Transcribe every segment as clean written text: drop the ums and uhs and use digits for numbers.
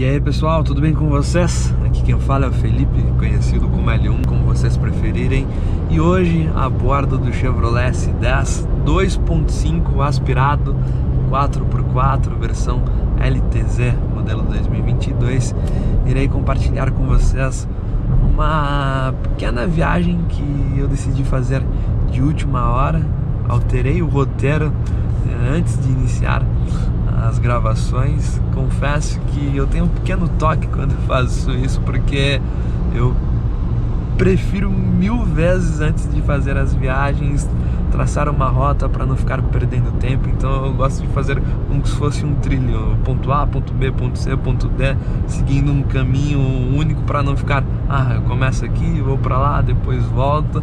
E aí pessoal, tudo bem com vocês? Aqui quem fala é o Felipe, conhecido como L1, como vocês preferirem. E hoje, a bordo do Chevrolet S10 2.5 aspirado 4x4, versão LTZ, modelo 2022, irei compartilhar com vocês uma pequena viagem que eu decidi fazer de última hora. Alterei o roteiro antes de iniciar as gravações. Confesso que eu tenho um pequeno toque quando faço isso, porque eu prefiro 1000 vezes antes de fazer as viagens traçar uma rota para não ficar perdendo tempo. Então eu gosto de fazer como se fosse um trilho, ponto A, ponto B, ponto C, ponto D, seguindo um caminho único para não ficar, eu começo aqui, vou para lá, depois volto.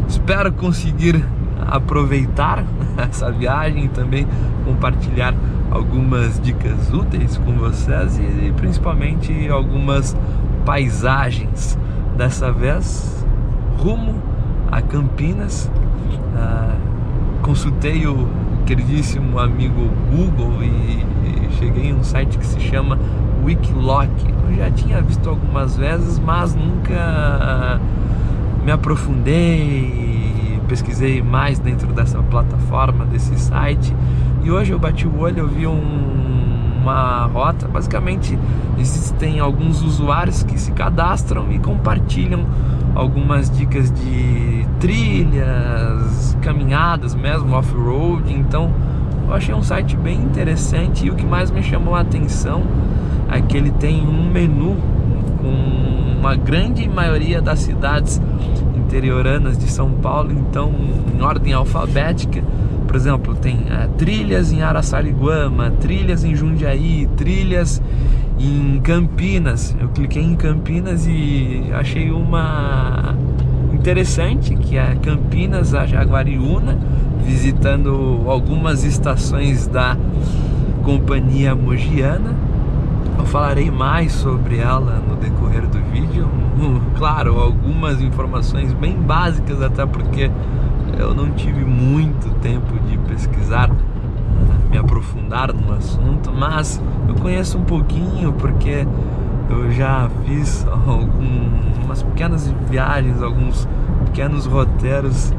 Espero conseguir aproveitar essa viagem e também compartilhar algumas dicas úteis com vocês e principalmente algumas paisagens. Dessa vez rumo a Campinas. Consultei o queridíssimo amigo Google e cheguei em um site que se chama Wikiloc. Eu já tinha visto algumas vezes, mas nunca me aprofundei, pesquisei mais dentro dessa plataforma, desse site. E hoje eu bati o olho, eu vi uma rota. Basicamente existem alguns usuários que se cadastram e compartilham algumas dicas de trilhas, caminhadas mesmo, off-road. Então eu achei um site bem interessante, e o que mais me chamou a atenção é que ele tem um menu com uma grande maioria das cidades interioranas de São Paulo, então em ordem alfabética. Por exemplo, tem trilhas em Araçariguama, trilhas em Jundiaí, trilhas em Campinas. Eu cliquei em Campinas e achei uma interessante, que é Campinas a Jaguariúna, visitando algumas estações da Companhia Mogiana. Eu falarei mais sobre ela no decorrer do vídeo. Claro, algumas informações bem básicas, até porque eu não tive muito tempo de pesquisar, me aprofundar no assunto, mas eu conheço um pouquinho porque eu já fiz algumas pequenas viagens, alguns pequenos roteiros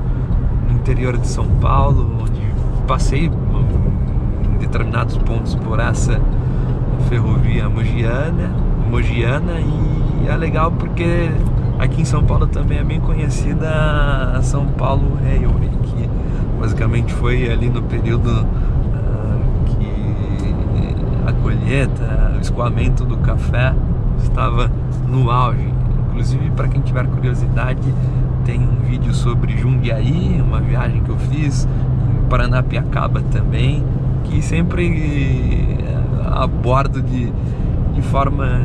no interior de São Paulo, onde passei em determinados pontos por essa ferrovia mogiana, e é legal porque aqui em São Paulo também é bem conhecida a São Paulo Railway, que basicamente foi ali no período que a colheita, o escoamento do café estava no auge. Inclusive, para quem tiver curiosidade, tem um vídeo sobre Jundiaí, uma viagem que eu fiz, em Paranapiacaba também, que sempre abordo de forma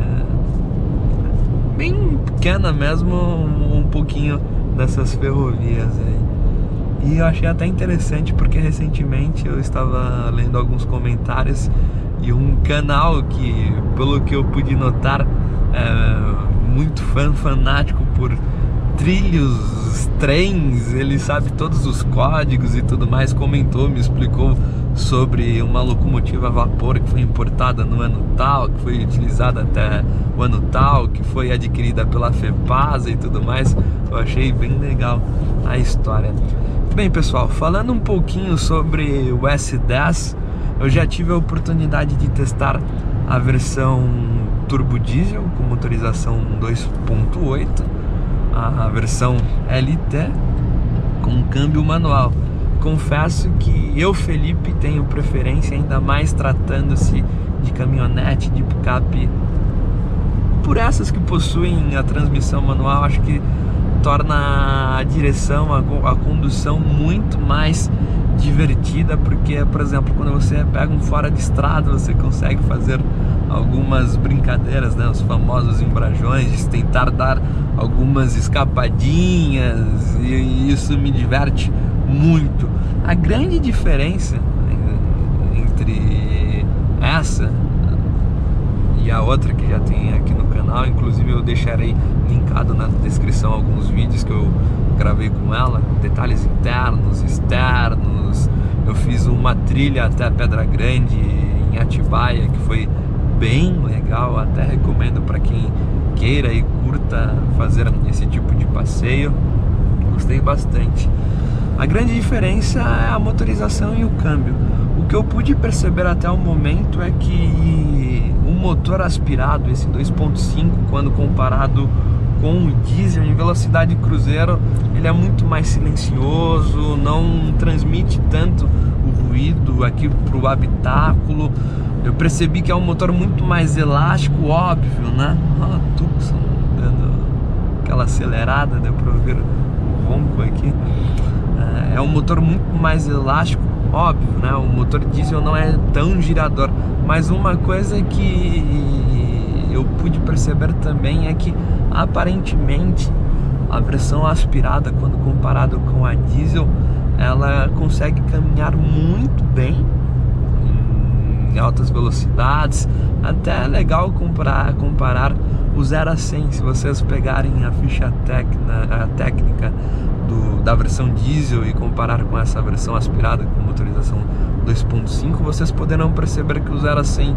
bem pequena mesmo, um pouquinho dessas ferrovias aí. E eu achei até interessante porque recentemente eu estava lendo alguns comentários e um canal que, pelo que eu pude notar, é muito fanático por trilhos, trens, ele sabe todos os códigos e tudo mais, comentou, me explicou sobre uma locomotiva a vapor que foi importada no ano tal, que foi utilizada até o ano tal, que foi adquirida pela FEPASA e tudo mais. Eu achei bem legal a história. Bem pessoal, falando um pouquinho sobre o S10, eu já tive a oportunidade de testar a versão turbo diesel com motorização 2.8, a versão LT com câmbio manual. Confesso que eu, Felipe, tenho preferência, ainda mais tratando-se de caminhonete, de picape, por essas que possuem a transmissão manual. Acho que torna a direção, a condução muito mais divertida, porque, por exemplo, quando você pega um fora de estrada, você consegue fazer algumas brincadeiras, né? Os famosos embrajões, de tentar dar algumas escapadinhas, e isso me diverte muito. A grande diferença entre essa e a outra que já tem aqui no canal, inclusive eu deixarei linkado na descrição alguns vídeos que eu gravei com ela, detalhes internos, externos. Eu fiz uma trilha até Pedra Grande em Atibaia que foi bem legal. legal, até recomendo para quem queira e curta fazer esse tipo de passeio. Gostei bastante. A grande diferença é a motorização e o câmbio. O que eu pude perceber até o momento é que o motor aspirado, esse 2.5, quando comparado com o diesel em velocidade cruzeiro, ele é muito mais silencioso, não transmite tanto o ruído aqui para o habitáculo. Eu percebi que é um motor muito mais elástico, óbvio, né? Olha a Tucson dando aquela acelerada, deu para ouvir o ronco aqui. É um motor muito mais elástico, óbvio, né? O motor diesel não é tão girador, mas uma coisa que eu pude perceber também é que aparentemente a versão aspirada, quando comparado com a diesel, ela consegue caminhar muito bem em altas velocidades. Até é legal comparar o 0 a 100, se vocês pegarem a ficha técnica da versão diesel e comparar com essa versão aspirada com motorização 2.5, vocês poderão perceber que o 0 a 100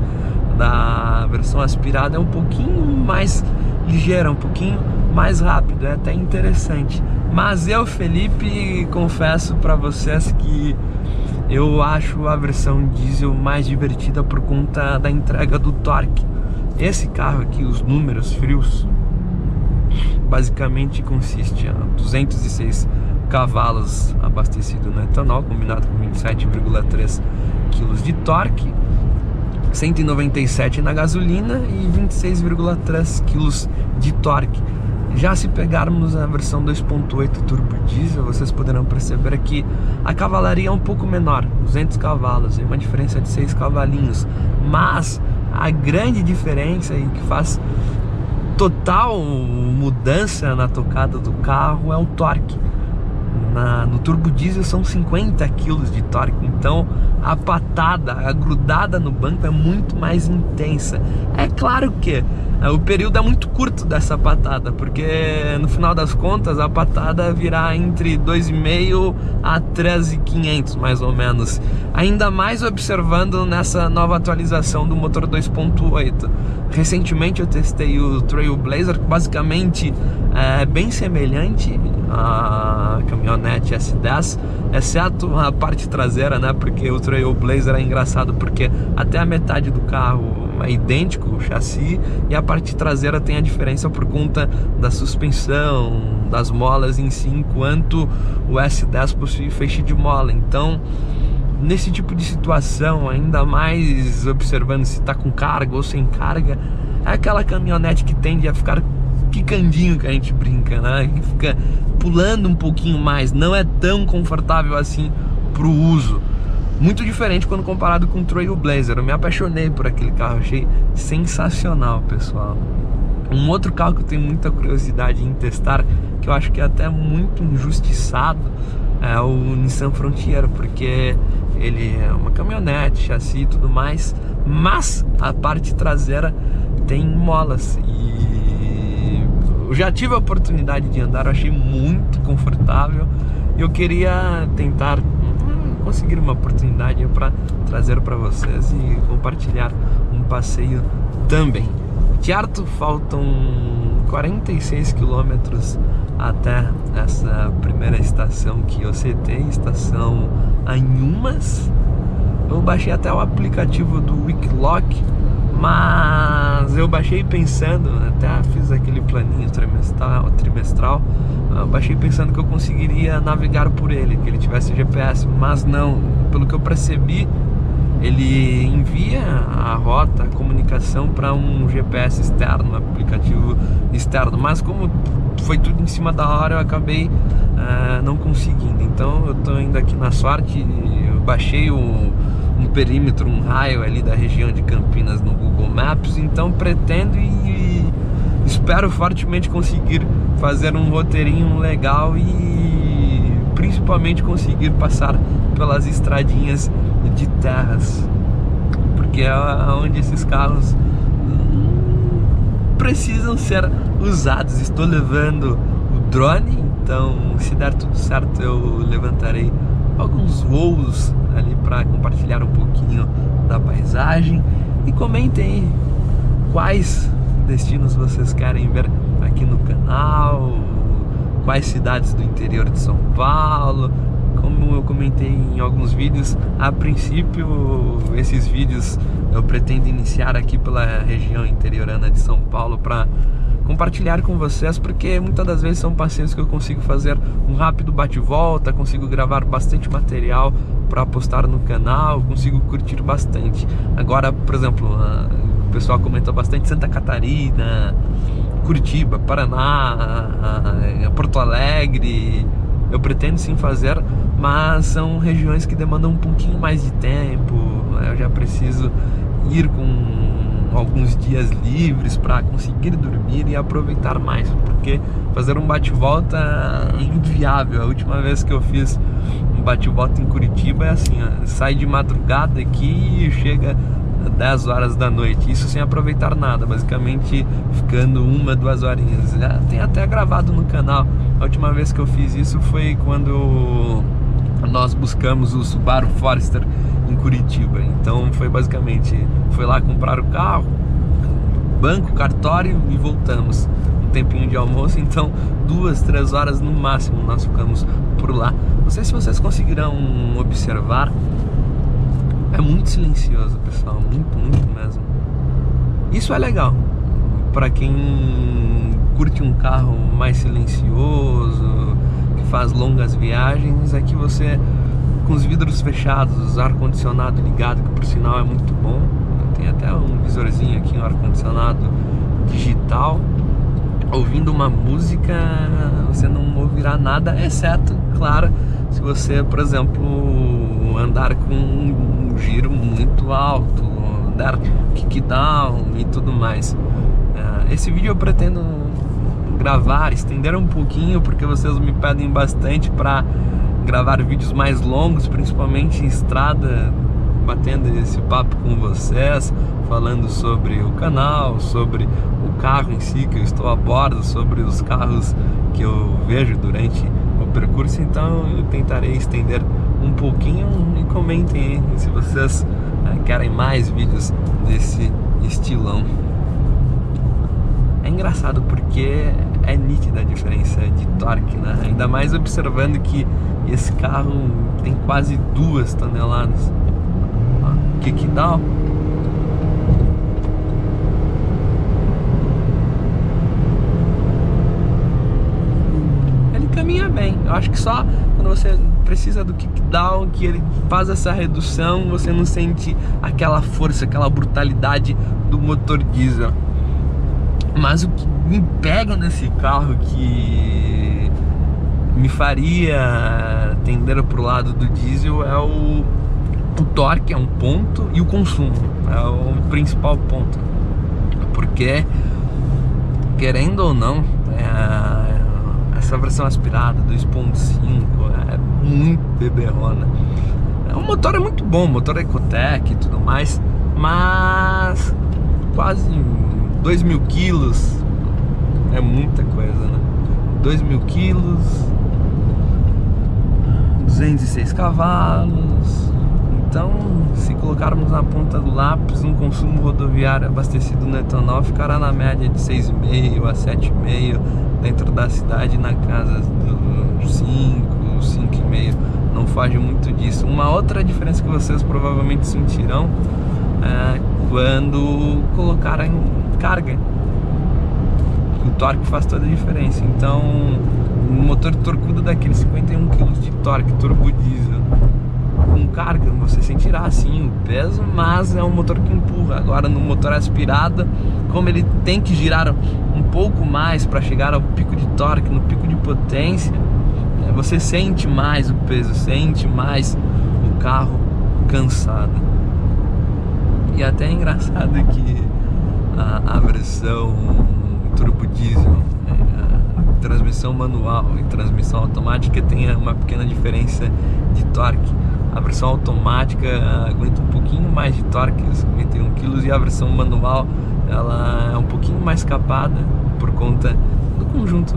da versão aspirada é um pouquinho mais ligeira, um pouquinho mais rápido, é até interessante. Mas eu, Felipe, confesso para vocês que eu acho a versão diesel mais divertida por conta da entrega do torque. Esse carro aqui, os números frios, basicamente consiste em 206 cavalos abastecido no etanol, combinado com 27,3 kg de torque, 197 na gasolina e 26,3 kg de torque. Já se pegarmos a versão 2.8 turbo diesel, vocês poderão perceber que a cavalaria é um pouco menor, 200 cavalos, é uma diferença de 6 cavalinhos, mas a grande diferença e que faz total mudança na tocada do carro é o torque. No turbo diesel são 50 kg de torque, então a patada, a grudada no banco é muito mais intensa. É claro que o período é muito curto dessa patada, porque no final das contas a patada virá entre 2,5 a 3.500 mais ou menos, ainda mais observando nessa nova atualização do motor 2.8. Recentemente eu testei o Trailblazer, que basicamente é bem semelhante à caminhonete S10, exceto a parte traseira, né? Porque o Trailblazer é engraçado porque até a metade do carro é idêntico, o chassi, e a parte traseira tem a diferença por conta da suspensão, das molas em si, enquanto o S10 possui feixe de mola. Então, nesse tipo de situação, ainda mais observando se está com carga ou sem carga, é aquela caminhonete que tende a ficar quicandinho, que a gente brinca, né? Que fica pulando um pouquinho mais, não é tão confortável assim para o uso. Muito diferente quando comparado com o Trailblazer. Eu me apaixonei por aquele carro, achei sensacional, pessoal. Um outro carro que eu tenho muita curiosidade em testar, que eu acho que é até muito injustiçado, é o Nissan Frontier, porque ele é uma caminhonete, chassi e tudo mais, mas a parte traseira tem molas, e eu já tive a oportunidade de andar, eu achei muito confortável, e eu queria tentar conseguir uma oportunidade para trazer para vocês e compartilhar um passeio também. Certo? Faltam 46 quilômetros até essa primeira estação que eu citei, estação Anhumas. Eu baixei até o aplicativo do Wikiloc, mas eu baixei pensando, até fiz aquele planinho trimestral, eu baixei pensando que eu conseguiria navegar por ele, que ele tivesse GPS, mas não, pelo que eu percebi, ele envia a rota, a comunicação para um GPS externo, um aplicativo externo, mas como foi tudo em cima da hora, eu acabei não conseguindo. Então eu tô indo aqui na sorte, eu baixei um perímetro, um raio ali da região de Campinas no Google Maps, então pretendo e espero fortemente conseguir fazer um roteirinho legal e principalmente conseguir passar pelas estradinhas de terras, porque é onde esses carros precisam ser usados. Estou levando o drone, então se der tudo certo eu levantarei alguns voos ali para compartilhar um pouquinho da paisagem. E comentem aí quais destinos vocês querem ver aqui no canal, quais cidades do interior de São Paulo. Como eu comentei em alguns vídeos, a princípio esses vídeos eu pretendo iniciar aqui pela região interiorana de São Paulo para compartilhar com vocês, porque muitas das vezes são passeios que eu consigo fazer um rápido bate-volta, consigo gravar bastante material para postar no canal, consigo curtir bastante. Agora, por exemplo, o pessoal comentou bastante Santa Catarina, Curitiba, Paraná, Porto Alegre. Eu pretendo sim fazer, mas são regiões que demandam um pouquinho mais de tempo. Eu já preciso ir com alguns dias livres para conseguir dormir e aproveitar mais, porque fazer um bate-volta é inviável. A última vez que eu fiz um bate-volta em Curitiba é assim, ó, sai de madrugada aqui e chega 10 horas da noite, isso sem aproveitar nada, basicamente ficando 1, 2 horinhas. Tem até gravado no canal. A última vez que eu fiz isso foi quando nós buscamos o Subaru Forester em Curitiba. Então foi basicamente, foi lá comprar o carro, banco, cartório e voltamos. Um tempinho de almoço, então 2, 3 horas no máximo nós ficamos por lá. Não sei se vocês conseguirão observar, é muito silencioso, pessoal, muito mesmo. Isso é legal para quem curte um carro mais silencioso, que faz longas viagens. É que você, com os vidros fechados, ar-condicionado ligado, que por sinal é muito bom, tem até um visorzinho aqui, um ar-condicionado digital, ouvindo uma música, você não ouvirá nada, exceto, claro, se você, por exemplo, andar com um giro muito alto, dar kickdown e tudo mais. Esse vídeo eu pretendo gravar, estender um pouquinho, porque vocês me pedem bastante para gravar vídeos mais longos, principalmente em estrada, batendo esse papo com vocês, falando sobre o canal, sobre o carro em si que eu estou a bordo, sobre os carros que eu vejo durante o percurso. Então eu tentarei estender um pouquinho e comentem aí se vocês querem mais vídeos desse estilão. É engraçado porque é nítida a diferença de torque, né? Ainda mais observando que esse carro tem quase 2 toneladas. Kickdown. Ele caminha bem. Eu acho que só quando você precisa do kickdown, que ele faz essa redução, você não sente aquela força, aquela brutalidade do motor diesel. Mas o que me pega nesse carro, que me faria tender pro lado do diesel, é o torque, é um ponto, e o consumo é o principal ponto, porque querendo ou não, essa versão aspirada 2.5 é muito beberrona. O motor é muito bom, o motor é Ecotec e tudo mais, mas quase 2.000 quilos é muita coisa, né? 2.000 quilos, 206 cavalos. Então, se colocarmos na ponta do lápis, um consumo rodoviário abastecido no etanol ficará na média de 6,5 a 7,5 dentro da cidade, na casa dos 5,5. Não foge muito disso. Uma outra diferença que vocês provavelmente sentirão é quando colocarem carga. O torque faz toda a diferença. Então, um motor torcudo daquele 51 kg de torque, turbo diesel, com carga, você sentirá sim o peso, mas é um motor que empurra. Agora, no motor aspirado, como ele tem que girar um pouco mais para chegar ao pico de torque, no pico de potência, você sente mais o peso, sente mais o carro cansado. E até é engraçado que a versão turbo diesel, transmissão manual e transmissão automática, tem uma pequena diferença de torque. A versão automática aguenta um pouquinho mais de torque, 51 kg, e a versão manual ela é um pouquinho mais capada por conta do conjunto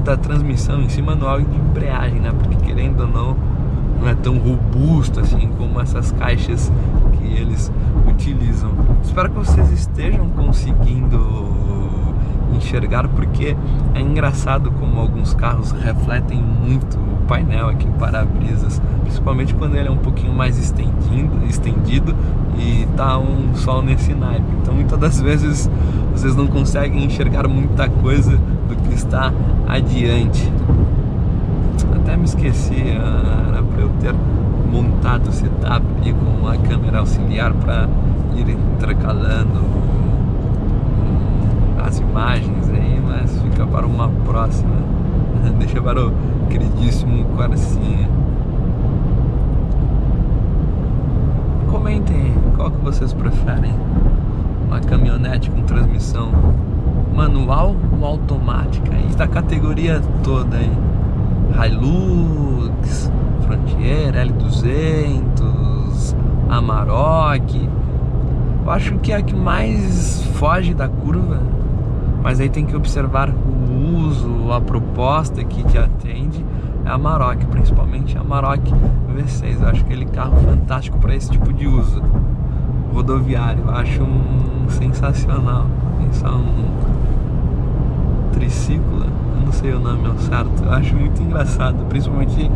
da transmissão em si, manual e de embreagem, né? Porque querendo ou não é tão robusto assim como essas caixas que eles utilizam. Espero que vocês estejam conseguindo enxergar, porque é engraçado como alguns carros refletem muito o painel aqui em para-brisas, principalmente quando ele é um pouquinho mais estendido e tá um sol nesse naipe. Então muitas das vezes vocês não conseguem enxergar muita coisa do que está adiante. Até me esqueci, era para eu ter montado o setup ali com a câmera auxiliar para ir intercalando as imagens aí, mas fica para uma próxima. Deixa para o queridíssimo Corsinha. Comentem qual que vocês preferem: uma caminhonete com transmissão manual ou automática, e da categoria toda aí, Hilux, Frontier, L200, Amarok. Eu acho que é a que mais foge da curva, mas aí tem que observar o uso, a proposta que te atende, é a Amarok, principalmente a Amarok V6. Eu acho aquele carro fantástico para esse tipo de uso rodoviário. Eu acho sensacional. Pensar triciclo, eu não sei o nome ao certo, eu acho muito engraçado, principalmente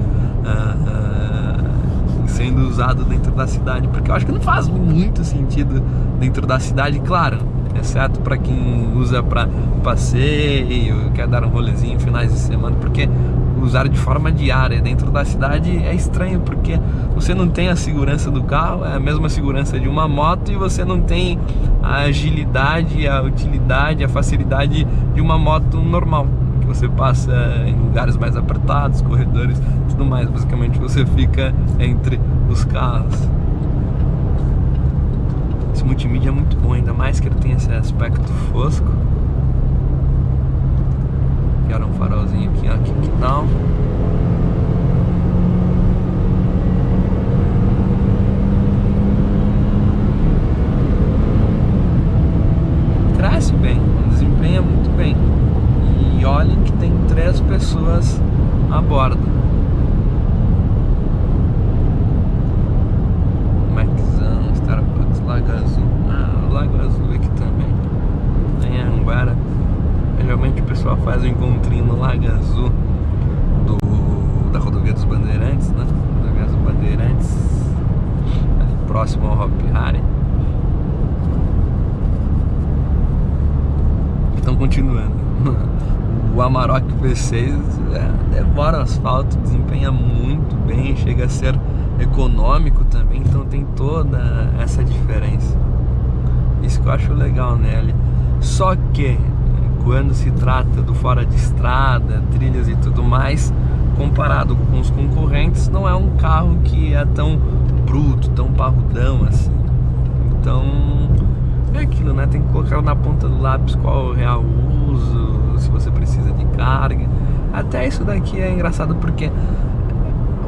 sendo usado dentro da cidade, porque eu acho que não faz muito sentido dentro da cidade, claro, exceto para quem usa para passeio, quer dar um rolezinho em finais de semana, porque usar de forma diária dentro da cidade é estranho, porque você não tem a segurança do carro, é a mesma segurança de uma moto, e você não tem a agilidade, a utilidade, a facilidade de uma moto normal, que você passa em lugares mais apertados, corredores, tudo mais. Basicamente você fica entre os carros. Esse multimídia é muito bom, ainda mais que ele tem esse aspecto fosco. Quero um farolzinho aqui, ó, que tal? Cresce bem, desempenha muito bem. E olhem que tem 3 pessoas a bordo. Maxão, Starbucks, Lago Azul. Ah, o Lago Azul aqui também. Em Anguera. Geralmente o pessoal faz um encontrinho no Lago Azul da Rodovia dos Bandeirantes, né? Rodovia dos Bandeirantes, ali próximo ao Hopi Hari. Então, continuando, o Amarok V6 devora o asfalto, desempenha muito bem, chega a ser econômico também, então tem toda essa diferença. Isso que eu acho legal nele. Só que quando se trata do fora de estrada, trilhas e tudo mais, comparado com os concorrentes, não é um carro que é tão bruto, tão parrudão assim. Então é aquilo, né? Tem que colocar na ponta do lápis qual é o real uso, se você precisa de carga. Até isso daqui é engraçado, porque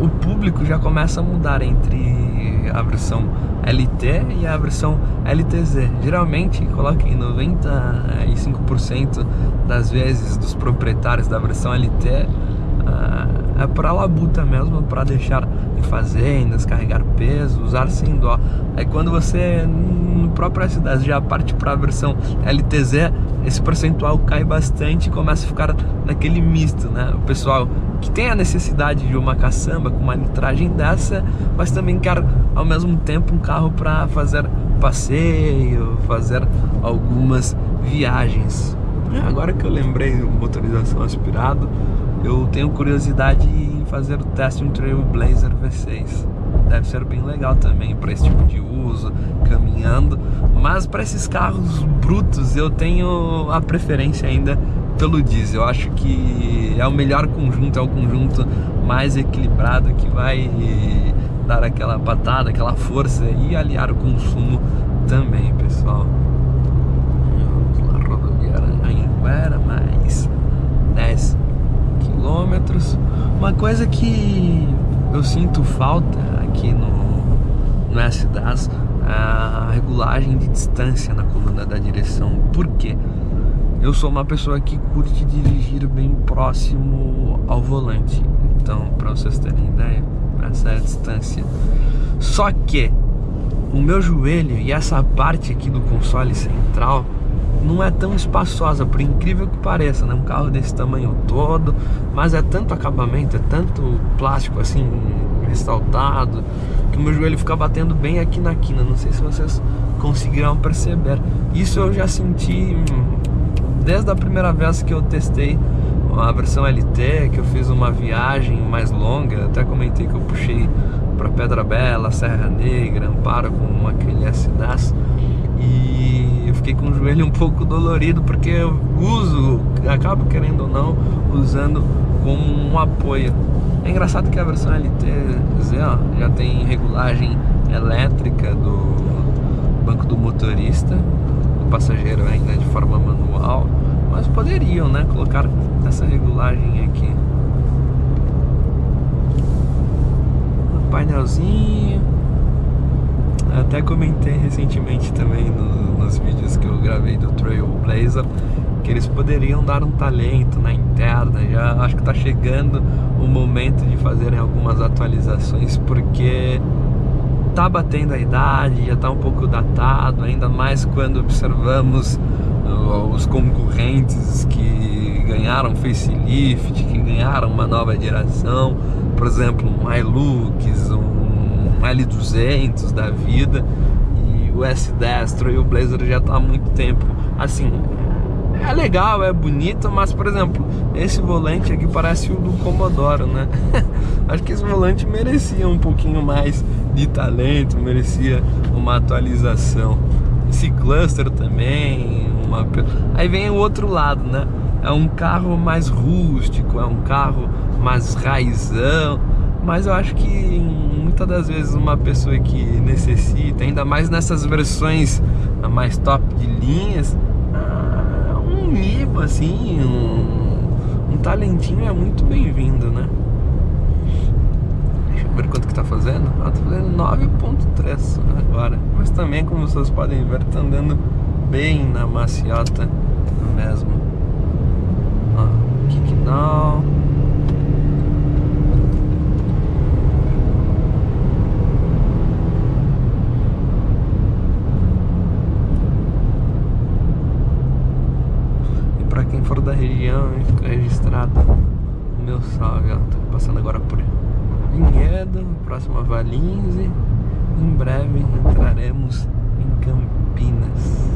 o público já começa a mudar entre a versão LT e a versão LTZ. Geralmente, coloquem 95% das vezes dos proprietários da versão LT é para labuta mesmo, para deixar em fazendas, carregar peso, usar sem dó. Aí quando você, no próprio S10, já parte para a versão LTZ, esse percentual cai bastante e começa a ficar naquele misto, né? O pessoal que tem a necessidade de uma caçamba com uma litragem dessa, mas também quer ao mesmo tempo um carro para fazer passeio, fazer algumas viagens. Agora que eu lembrei do motorização aspirado, eu tenho curiosidade em fazer o teste em Trailblazer V6. Deve ser bem legal também para esse tipo de uso, caminhando. Mas para esses carros brutos eu tenho a preferência ainda pelo diesel. Eu acho que é o melhor conjunto, é o conjunto mais equilibrado, que vai dar aquela patada, aquela força e aliar o consumo também, pessoal. Vamos lá, rodoviária Anhanguera, mais 10 quilômetros. Uma coisa que eu sinto falta aqui no S10, a regulagem de distância na coluna da direção. Por quê? Eu sou uma pessoa que curte dirigir bem próximo ao volante. Então, para vocês terem ideia, essa é a distância. Só que o meu joelho e essa parte aqui do console central não é tão espaçosa, por incrível que pareça, né? Um carro desse tamanho todo, mas é tanto acabamento, é tanto plástico assim ressaltado, que o meu joelho fica batendo bem aqui na quina. Não sei se vocês conseguirão perceber. Isso eu já senti desde a primeira vez que eu testei a versão LT, que eu fiz uma viagem mais longa. Até comentei que eu puxei para Pedra Bela, Serra Negra, Amparo com aquele S10, e eu fiquei com o joelho um pouco dolorido, porque eu acabo querendo ou não, usando como um apoio. É engraçado que a versão LTZ já tem regulagem elétrica do banco do motorista, do passageiro ainda de forma manual, mas poderiam, né, colocar essa regulagem aqui. Um painelzinho. Até comentei recentemente também nos vídeos que eu gravei do Trailblazer que eles poderiam dar um talento na interna. Já acho que está chegando o momento de fazerem algumas atualizações, porque tá batendo a idade, já tá um pouco datado, ainda mais quando observamos os concorrentes que ganharam facelift, que ganharam uma nova geração, por exemplo, um Hilux, um L200 da vida, e o S10 Trailblazer já tá há muito tempo. Assim, é legal, é bonito, mas, por exemplo, esse volante aqui parece o do Commodore, né? Acho que esse volante merecia um pouquinho mais de talento, merecia uma atualização. Esse cluster também, aí vem o outro lado, né? É um carro mais rústico, é um carro mais raizão, mas eu acho que muitas das vezes uma pessoa que necessita, ainda mais nessas versões mais top de linhas, um mimo assim, um talentinho é muito bem-vindo, né? Deixa eu ver quanto que tá fazendo. Tá fazendo 9.3 agora, mas também, como vocês podem ver, tá andando bem na maciota mesmo. Ó, kickdown. E pra quem for da região e ficar registrado, o meu salve, ó, tô passando agora por Vinhedo, próximo a Valinze. Em breve entraremos em Campinas.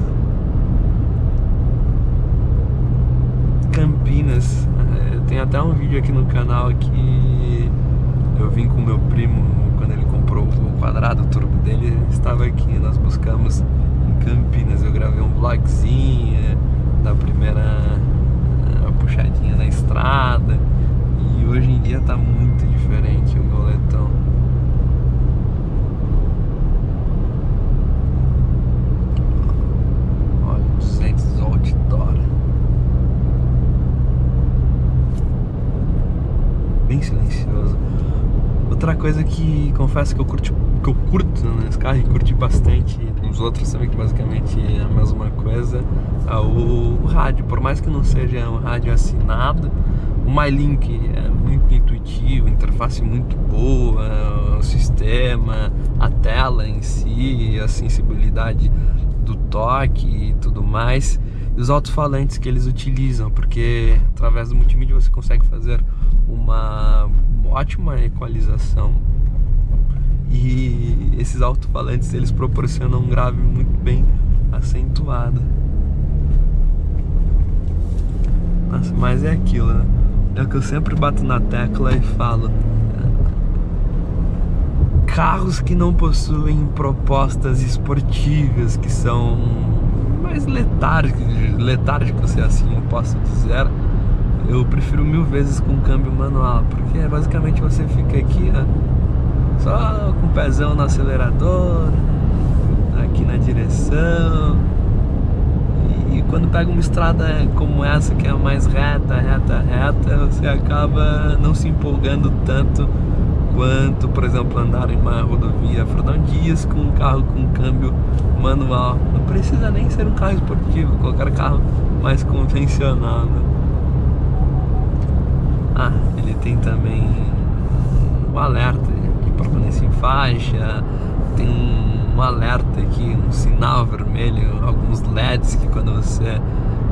Tem até um vídeo aqui no canal que eu vim com meu primo quando ele comprou o quadrado turbo dele, estava aqui, nós buscamos em Campinas. Eu gravei um vlogzinho da primeira puxadinha na estrada, e hoje em dia tá muito diferente o Goletão. Olha, 200 outdoor. Bem silencioso. Outra coisa que confesso que eu curto nesse carro, e curti bastante nos outros também, que basicamente é a mesma coisa, é o rádio. Por mais que não seja um rádio assinado, o MyLink é muito intuitivo, interface muito boa, o sistema, a tela em si, a sensibilidade do toque e tudo mais, e os alto-falantes que eles utilizam, porque através do multimídia você consegue fazer uma ótima equalização, e esses alto-falantes eles proporcionam um grave muito bem acentuado. Nossa, mas é aquilo, né? É o que eu sempre bato na tecla e falo: carros que não possuem propostas esportivas, que são mais letárgicos, se assim eu posso dizer, eu prefiro 1000 vezes com câmbio manual, porque basicamente você fica aqui, ó, só com o pezão no acelerador, aqui na direção, e quando pega uma estrada como essa, que é mais reta, você acaba não se empolgando tanto quanto, por exemplo, andar em uma rodovia Fernão Dias com um carro com câmbio manual. Não precisa nem ser um carro esportivo, qualquer carro mais convencional, né? Ah, ele tem também o alerta de permanência em faixa, tem um alerta aqui, um sinal vermelho, alguns LEDs que quando você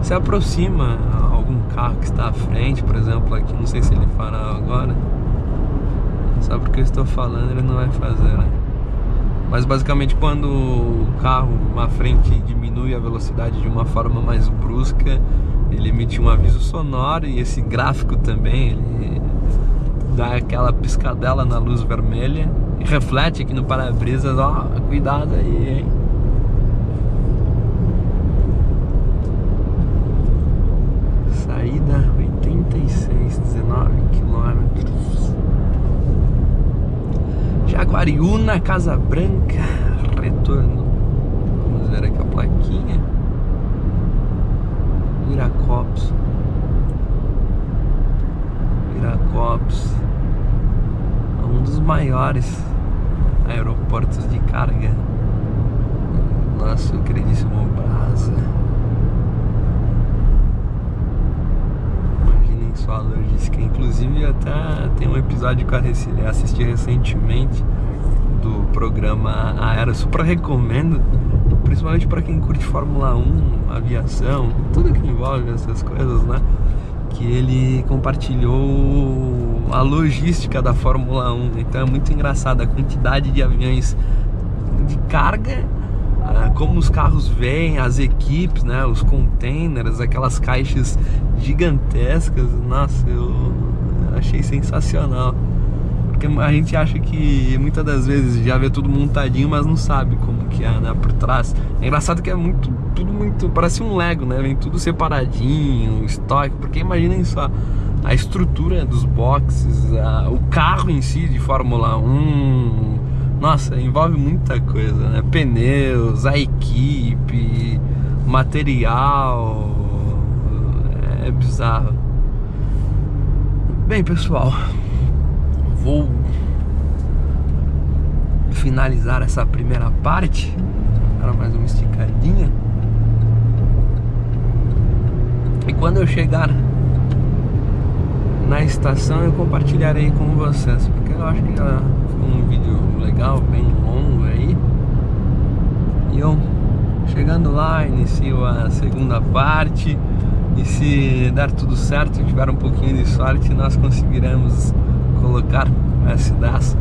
se aproxima a algum carro que está à frente, por exemplo, aqui, não sei se ele fará agora, só porque eu estou falando ele não vai fazer, né? Mas basicamente quando o carro à frente diminui a velocidade de uma forma mais brusca, ele emite um aviso sonoro, e esse gráfico também, ele dá aquela piscadela na luz vermelha e reflete aqui no para-brisas. Ó, cuidado aí, hein? Saída 86, 19 quilômetros. Jaguariúna, Casa Branca, retorno. Vamos ver aqui a plaquinha. Viracopos. Viracopos é um dos maiores aeroportos de carga. Nosso queridíssimo Brasa. Imaginem só a logística. Inclusive até tem um episódio que eu assisti recentemente do programa Aero, super recomendo, principalmente para quem curte Fórmula 1, aviação, tudo que envolve essas coisas, né? Que ele compartilhou a logística da Fórmula 1. Então é muito engraçado a quantidade de aviões de carga, como os carros vêm, as equipes, né? Os containers, aquelas caixas gigantescas. Nossa, eu achei sensacional. Porque a gente acha que muitas das vezes já vê tudo montadinho, mas não sabe como que é, né, por trás. É engraçado que é tudo muito, parece um Lego, né? Vem tudo separadinho, estoque, porque imaginem só a estrutura dos boxes, o carro em si de Fórmula 1. Nossa, envolve muita coisa, né? Pneus, a equipe, material, é bizarro. Bem, pessoal, vou finalizar essa primeira parte. Para mais uma esticadinha. E quando eu chegar na estação eu compartilharei com vocês, porque eu acho que já ficou um vídeo legal, bem longo aí. E eu chegando lá inicio a segunda parte. E se der tudo certo, tiver um pouquinho de sorte, nós conseguiremos colocar o S10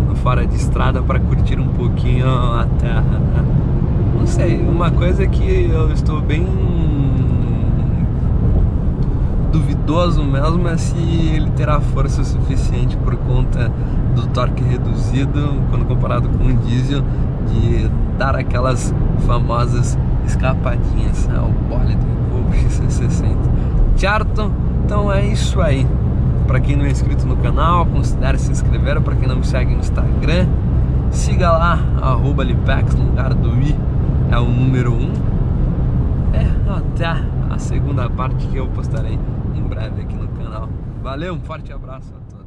no fora de estrada para curtir um pouquinho a terra, né? Não sei, uma coisa que eu estou bem duvidoso mesmo é se ele terá força suficiente por conta do torque reduzido quando comparado com o diesel, de dar aquelas famosas escapadinhas ao bólido Volvo XC60. Certo? Então é isso aí. Para quem não é inscrito no canal, considere se inscrever. Para quem não me segue no Instagram, siga lá, @Lipex, no lugar do I é o número 1. Até a segunda parte que eu postarei em breve aqui no canal. Valeu, um forte abraço a todos.